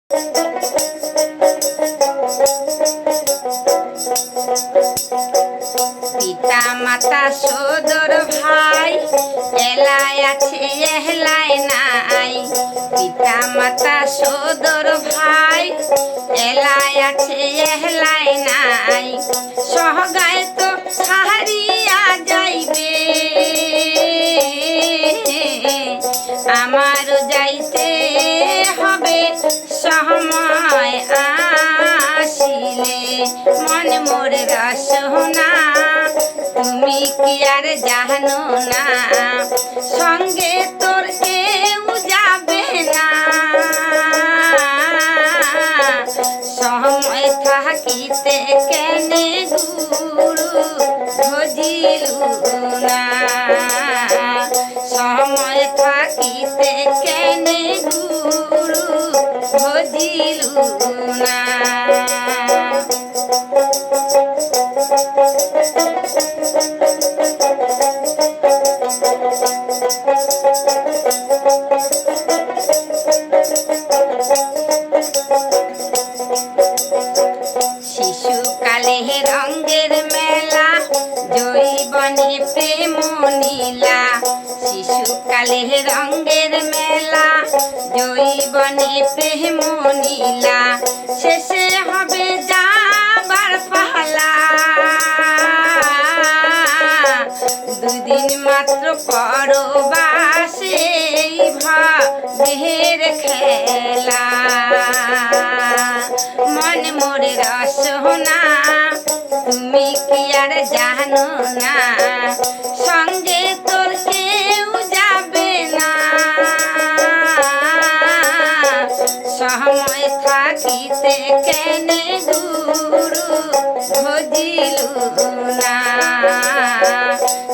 পিতা মাতা সদর ভাই এলায় আছে এহলায় নাই। পিতা মাতা সদর ভাই এলায় আছে এহলায় নাই। সহগায় তো হারিয়া যাইবে, আমারও যাইতে হবে সময় আসিলে। মন মোর রসনা তুমি কি আর জানো না, সঙ্গে তোর কেউ যাবে না। সময় থাকিতে কেনে গুরু ভজিলু না, সময় থাকিতে কেনে গুরু ভজিলু না। শিশুকালে রঙের মেলা জৈবনে প্রেম নীলা। শিশুকালে রঙের মেলা জৈবনে প্রেম নীলা। শেষে হবে যাবার পালা, দুদিন মাত্র পরবাসে ভাবের খেলা। মন মোর রসনা তুমি কি আর জানো না, সঙ্গে তোর কেউ যাবে না। সময় থাকিতে কেনে গুরু ভজিলু না,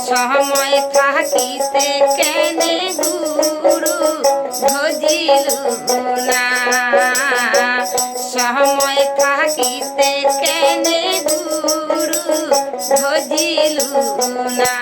সময় থাকিতে কেনে গুরু ভজিলু না। সময় থাকিতে কেনে গুরু ভজিলু না।